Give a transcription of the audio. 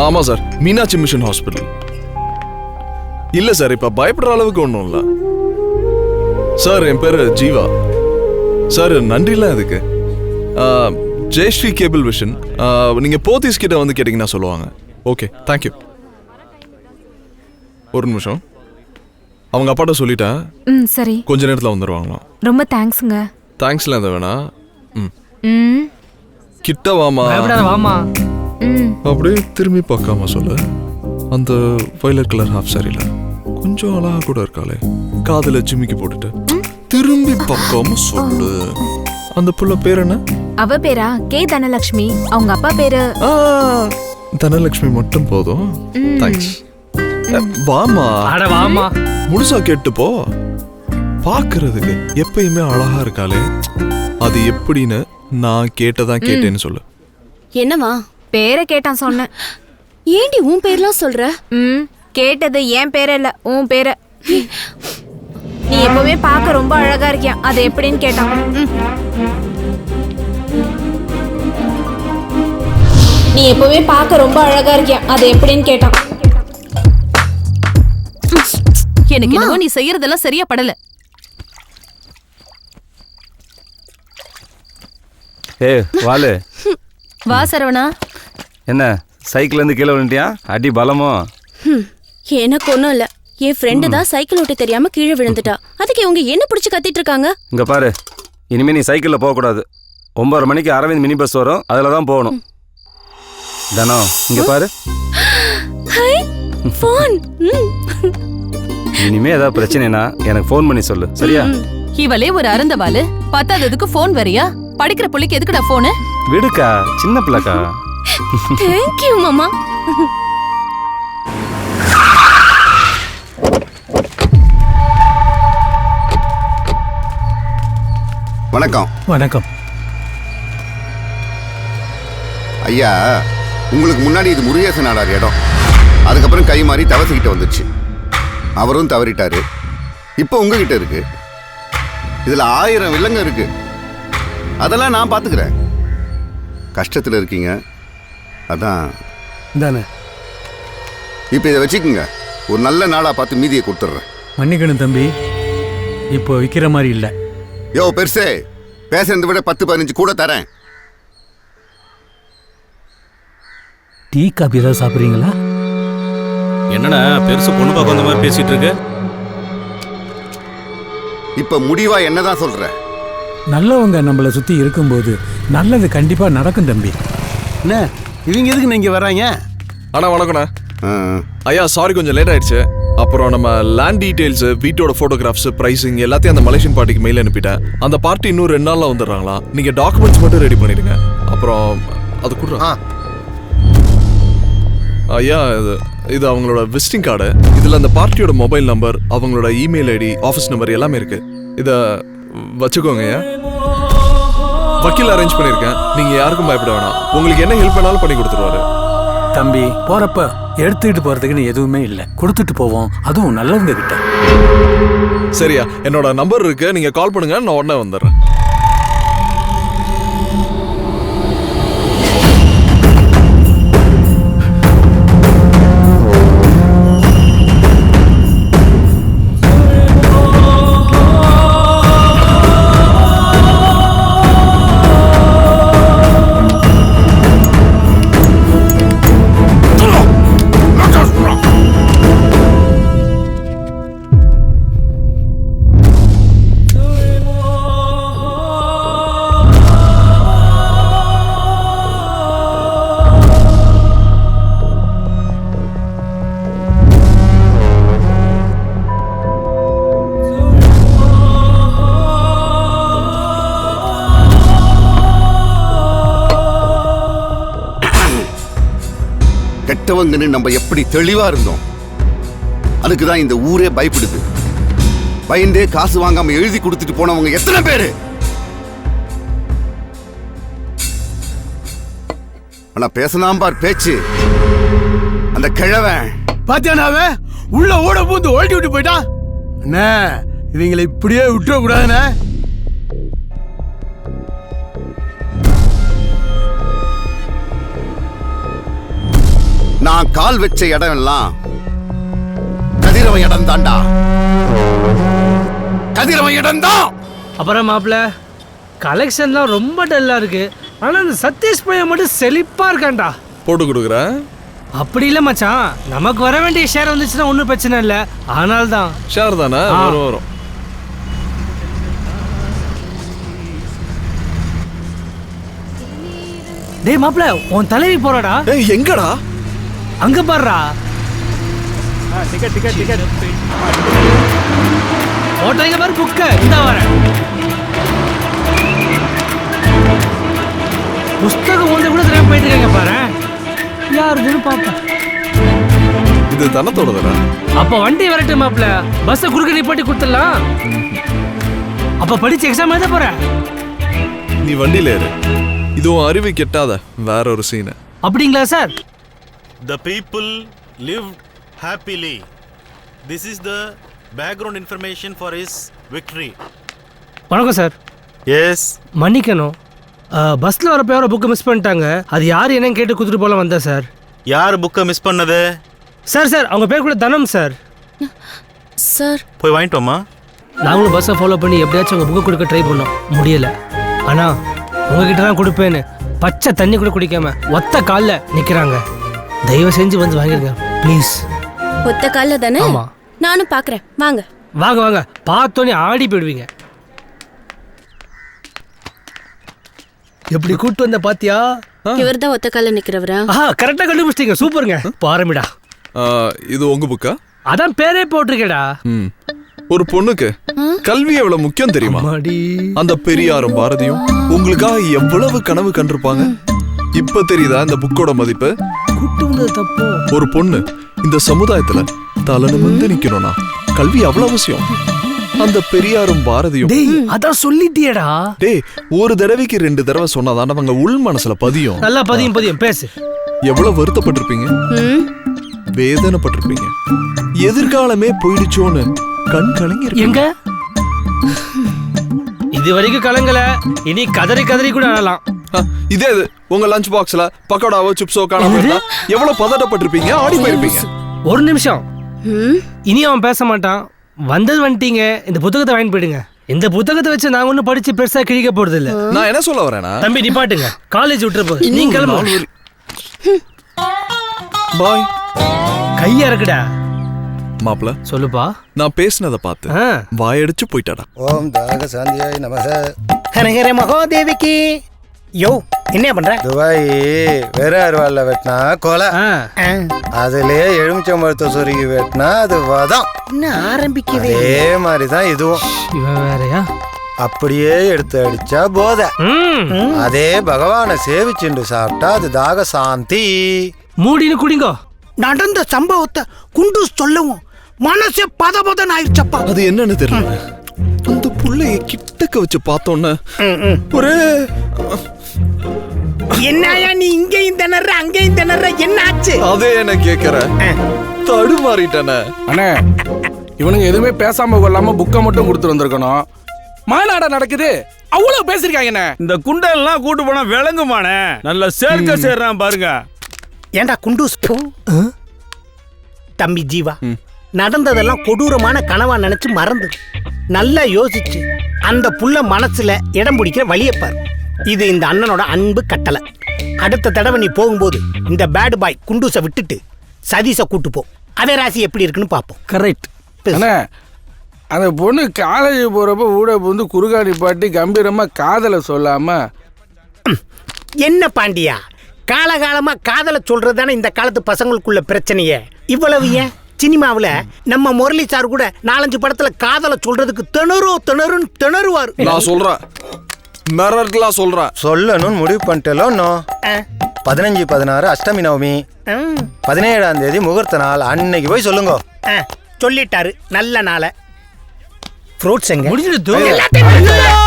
ஆமா sir, Meenakshi mission hospital. இல்ல sir, இப்ப பயப்படுற அளவுக்கு ஒன்றும் இல்லை சார். என் பேரு ஜீவா சார். நன்றிலாம் இதுக்கு. Jayashree cable vision. நீங்க போத்தீஸ் கிட்ட வந்து கேட்டீங்கன்னா சொல்லுவாங்க. Okay, thank you. ஒரு நிமிஷம், அவங்க அப்பாட்ட சொல்லிட்டேன். சரி, கொஞ்ச நேரத்தில் வந்துடுவாங்களாம். ரொம்ப தேங்க்ஸுங்க. தேங்க்ஸ்லாம் எதை வேணா. கிட்ட வாமா. அப்படியே திரும்பி பார்க்காம சொல்லு. அந்த வயலட் கலர் ஹாஃப் சாரியில கொஞ்சம் அழகா கூட இருக்காளே, காதுல ஜிமிக்கி போட்டுட்டு திரும்பி பார்க்காம சொல்லு. அந்த புள்ள பேர் என்ன? அவ பேரா கே தனலட்சுமி. அவங்க அப்பா பேரு தனலட்சுமி மட்டும் போதும். தேங்க்ஸ். வாமா. வாமா, முழுசா கேட்டு போ. பாக்குறதுக்கு எப்பயுமே அழகா இருக்காளே, அது எப்படின்னு நான் கேட்டதான் கேட்டேன்னு சொல்லு. என்னவா? பேரை கேட்டான் சொன்னேன். ஏண்டி உன் பேர்லாம் சொல்ற? கேட்டது என் பேர இல்ல, உன் பேர. நீ எப்பவுமே பார்க்க ரொம்ப அழகா இருக்கியா, அது எப்படின்னு கேட்டான். நீ எப்பவுமே பார்க்க ரொம்ப அழகா இருக்கியா, அது எப்படின்னு கேட்டான். எனக்கு என்னவோ நீ செய்யறதெல்லாம் சரியா படல. வாலு. வா சரவணா. என்ன சைக்கிள் இருந்து கீழே விழுந்தியா? அடி பலமோ? எனக்கு ஒண்ணும் இல்ல. என் ஃப்ரெண்டு தான் சைக்கிள் ஓட்ட தெரியாம கீழே விழுந்துட்டா. அதுக்கு இவங்க என்ன பிடிச்சு கத்திட்டு இருக்காங்க? இங்க பாரு, இனிமே நீ சைக்கிள்ல போக கூடாது. 9:30 மணிக்கு அரவிந்த் மினி பஸ் வரும், அதுல தான் போகணும். தானோ இங்க பாரு. இனிமே ஏதாவது பிரச்சனைனா எனக்கு ஃபோன் பண்ணி சொல்லு, சரியா? இவளே ஒரு அருந்தவாளு, பத்தாததுக்கு ஃபோன் வரியா? படிக்கிற புள்ளைக்கு எதுக்குடா ஃபோனு? விடுக்கா, சின்ன பிள்ளைக்கா. தேங்க்யூ மாமா. வணக்கம். வணக்கம் ஐயா. உங்களுக்கு முன்னாடி இது முருகேசன் நாடார் இடம். அதுக்கப்புறம் கை மாறி தவசிக்கிட்ட வந்துச்சு. அவரும் தவறிட்டாரு. இப்போ உங்ககிட்ட இருக்கு. இதுல 1000 வில்லங்க இருக்கு. அதெல்லாம் நான் பாத்துக்கிறேன். கஷ்டத்துல இருக்கீங்க, அதான் தானே. இப்போ இதை வச்சுக்கோங்க. ஒரு நல்ல நாளா பார்த்து மீதியை கொடுத்துட்றேன். மன்னிக்கணும் தம்பி, இப்போ விற்கிற மாதிரி இல்லை. யோ பெருசே, பேசுறதை விட 10-15 கூட தரேன். டீ காபி ஏதாவது சாப்பிட்றீங்களா? என்னடா பெருசு பொண்ணு பார்க்க வந்த மாதிரி பேசிட்டு இருக்கு? இப்ப முடிவா என்னதான் சொல்ற? நல்லவங்க நம்மளை சுத்தி இருக்கும்போது நல்லது கண்டிப்பா நடக்கும் தம்பி. என்ன இவங்க எதுக்கு நீங்க வர்றாங்க? அண்ணா வணக்கண்ணா. ஐயா சாரி, கொஞ்சம் லேட் ஆயிடுச்சு. அப்புறம் நம்ம லேண்ட் டீடைல்ஸ், வீட்டோட போட்டோகிராஃப்ஸ், பிரைசிங் எல்லாத்தையும் அந்த மலேசியன் பார்ட்டிக்கு மெயில் அனுப்பிட்டேன். அந்த பார்ட்டி இன்னும் 2 நாள்ல வந்துடுறாங்களா. நீங்க டாக்குமெண்ட்ஸ் மட்டும் ரெடி பண்ணிடுங்க. அப்புறம் அது கூட ஐயா, இது அவங்களோட விசிட்டிங் கார்டு. இதுல அந்த பார்ட்டியோட மொபைல் நம்பர், அவங்களோட இமெயில் ஐடி, ஆஃபீஸ் நம்பர் எல்லாமே இருக்கு. இத வச்சுக்கோங்க ஐயா. வக்கீல் அரேஞ்ச் பண்ணிருக்கேன். நீங்க யாருக்கும் பயப்பட வேணாம். உங்களுக்கு என்ன ஹெல்ப் வேணாலும் பண்ணி கொடுத்துருவாரு. தம்பி போறப்ப எடுத்துக்கிட்டு போறதுக்குன்னு எதுவுமே இல்லை, கொடுத்துட்டு போவோம், அதுவும் நல்லவங்க கிட்ட. சரியா, என்னோட நம்பர் இருக்கு, நீங்க கால் பண்ணுங்க, நான் உடனே வந்துடுறேன். கெட்டவங்கன்னு நம்ம எப்படி தெளிவா இருந்தோம். அதுக்குதான் இந்த ஊரே பயப்படுது. பயந்தே காசு வாங்காம எழுதி கொடுத்துட்டு போனவங்க எத்தனை பேரு? ஆனா பேசலாம் பார் பேச்சு. அந்த கிழவன் பாத்தியானாவே உள்ள ஓட பூந்து ஓட்டி விட்டு போயிட்டான். அண்ணே, இவங்களை இப்படியே விட்டுற கூடாதுண்ணே. நான் கால் வச்ச இடம் எல்லாம் கதிரவ இடம் தான்டா. கதிரவ இடம் தான். அப்புறம் மாப்பிள்ள கலெக்ஷன்லாம் ரொம்ப டல்லா இருக்கு. ஆனா அந்த சதீஷ் பையன் மட்டும் செழிப்பா இருக்கான்டா. போட்டு கொடுக்குறேன். அப்படி இல்ல மச்சான், நமக்கு வர வேண்டிய ஷேர் வந்துச்சுன்னா ஒன்றும் பிரச்சனை இல்லை. ஆனால் தான் ஷேர் தானே வரும் வரும். டேய் மாப்பிள்ள, உன் தலைவி போறாடா. ஏய் எங்கடா? அங்க பாருடா. டிக்கெட் டிக்கெட் டிக்கெட் ஓட்டோ எங்க பாரு, புக்க இந்த வரேன். புஸ்தகம் ஒன்று கூட தெரியாம போயிட்டு இருக்காங்க பாரு. யாருன்னு பாப்பேன். இது தனத்தோட தானே? அப்ப வண்டி வரட்டும் மாப்பிள்ள, பஸ் குறுக்க நிப்பாட்டி கொடுத்துடலாம். அப்ப படிச்சு எக்ஸாம் எழுத போற. நீ வண்டியில ஏறு. இதுவும் அறிவு கெட்டாத வேற ஒரு சீன். அப்படிங்களா sir? The people lived happily. This is the background information for his victory. வணக்கம் சார். Yes. மன்னிக்கணும், பஸ்ல வரப்ப யாரோ புக்கை மிஸ் பண்ணிட்டாங்க. அது யார் என்னன்னு கேட்டு கொடுத்துட்டு போல வந்தேன் சார். யார் புக்கை மிஸ் பண்ணது? சார் சார் அவங்க பேர் கூட தனம் சார். சார் போய் வாங்கிட்டு வாமா. நாங்களும் பஸ்ஸை ஃபாலோ பண்ணி எப்படியாச்சும் உங்கள் புக்கை கொடுக்க ட்ரை பண்ணோம், முடியல. ஆனால் உங்ககிட்ட தான் கொடுப்பேன்னு பச்சை தண்ணி கூட குடிக்காம ஒத்த காலில் நிற்கிறாங்க. தயவு செஞ்சு வந்து வாங்கிருங்க ப்ளீஸ். ஒத்த கால்ல தானே? ஆமா. நானும் பாக்குறேன், வாங்க வாங்க வாங்க, பார்த்தோன்னே ஆடி போயிடுவீங்க. எப்படி கூட்டு வந்த பாத்தியா? இவர் தான் ஒத்த கால்ல நிக்கிறவரா? கரெக்டாக கண்டுபிடிச்சிட்டீங்க, சூப்பருங்க. பாருமிடா, இது உங்க புக்கா? அதான் பேரே போட்டிருக்கேடா. ஒரு பொண்ணுக்கு கல்வி எவ்வளவு முக்கியம் தெரியுமா? அந்த பெரியாரும் பாரதியும் உங்களுக்காக எவ்வளவு கனவு கண்டிருப்பாங்க. இப்ப தெரியுதா இந்த புக்கோட மதிப்பு? தப்பு. ஒரு பொண்ணு இந்த சமுதாயத்துல தலை நிமிர்ந்து நிக்கணும்னா கல்வி அவ்வளவு அவசியம். அந்த பெரியாரும் பாரதியும் அதான் சொல்லிட்டியடா. டேய், ஒரு தடவைக்கு 2 தடவை சொன்னாதான் அவங்க உள் மனசுல பதியும். நல்லா பதியும் பதியும் பேசு. எவ்வளவு வருத்தப்பட்டிருப்பீங்க, வேதனைப்பட்டிருப்பீங்க. எதிர்காலமே போயிடுச்சோன்னு கண் கலங்கி எங்க இது வரைக்கும் கலங்கல, இனி கதறி கதறி கூட அழலாம். இதே இது உங்க லஞ்ச் பாக்ஸ்ல பக்கோடாவோ சிப்ஸோ காணாம இருந்தா எவ்வளவு பதட்டப்பட்டிருப்பீங்க, ஆடி போயிருப்பீங்க. ஒரு நிமிஷம், இனி அவன் பேச மாட்டான். வந்தது வந்துட்டீங்க, இந்த புத்தகத்தை வாங்கி போயிடுங்க. இந்த புத்தகத்தை வச்சு நாங்க ஒன்னும் படிச்சு பெருசா கிழிக்க போறது இல்ல. நான் என்ன சொல்ல வரேனா? தம்பி நிப்பாட்டுங்க, காலேஜ் விட்டுற போது நீங்க கிளம்பு. பாய். கையா இருக்குடா. மாப்ள சொல்லுப்பா. நான் பேசினதை பார்த்து வாயடிச்சு போயிட்டாடா. ஓம் தாக சாந்தியாய் நமக. ஹரஹர மகாதேவிக்கு. யோ என்ன பண்ற? துபாய் வேற அருவாள்ல வெட்டினா கொலை, அதுலயே எலுமிச்சம்பழத்தை சொருகி வெட்டினா அது வதம். என்ன ஆரம்பிக்குது? அதே மாதிரிதான் இதுவும். இவன் வேறயா? அப்படியே எடுத்து அடிச்சா போதை. அதே பகவானை சேவிச்சுண்டு சாப்பிட்டா அது தாக சாந்தி. மூடின்னு குடிங்கோ. நடந்த சம்பவத்தை குண்டூஸ் சொல்லவும் மனசே பதபதன் ஆயிடுச்சப்பா. அது என்னன்னு தெரியல. அந்த புள்ளைய கிட்டக்க வச்சு பார்த்தோன்னு ஒரு என்னையா நீ இங்கேயும் திணற அங்கேயும் திணற, என்ன ஆச்சு? அதே என்ன கேக்குற, தடுமாறிட்டன. அண்ணே, இவனுங்க எதுவுமே பேசாம கொள்ளாம புக்கை மட்டும் கொடுத்துட்டு வந்திருக்கணும். மாநாட நடக்குது, அவ்வளவு பேசிருக்காங்க. இந்த குண்டெல்லாம் கூட்டு போனா விளங்குமானே, நல்ல சேர்க்க சேர்றான் பாருங்க. ஏண்டா குண்டூஸ், தம்பி ஜீவா, நடந்ததெல்லாம் கொடூரமான கனவா நினைச்சு மறந்து நல்லா யோசிச்சு அந்த புள்ள மனசுல இடம் பிடிக்கிற வழியப்பார். இது இந்த அண்ணனோட அன்பு கட்டளை. அடுத்த தடவை நீ போகும்போது இந்த பேட் பாய் குண்டூஸை விட்டுட்டு சதீஷை கூட்டு போ. அவன் ராசி எப்படி இருக்குன்னு பார்ப்போம். கரெக்ட். அந்த பொண்ணு காலேஜ் போறப்ப ஊட வந்து குறுகாடி பாட்டி கம்பீரமா காதலை சொல்லாம. என்ன பாண்டியா, காலகாலமா காதலை சொல்றது தானே இந்த காலத்து பசங்களுக்குள்ள பிரச்சனையே. இவ்வளவு ஏன் சினிமாவில் நம்ம முரளி சார் கூட 4-5 படத்துல காதலை சொல்றதுக்கு திணறுன்னு திணறுவார். நான் சொல்றேன், மிரட்டலாம் சொல்றேன். சொல்லணும்னு முடிவு பண்ணிட்டேலோ. 15-16 அஷ்டமி நவமி, 17ஆம் தேதி முகூர்த்த நாள். அன்னைக்கு போய் சொல்லுங்க. சொல்லிட்டாரு, நல்ல நாளை. ஃப்ரூட்ஸ் எங்க முடிஞ்சிடுது.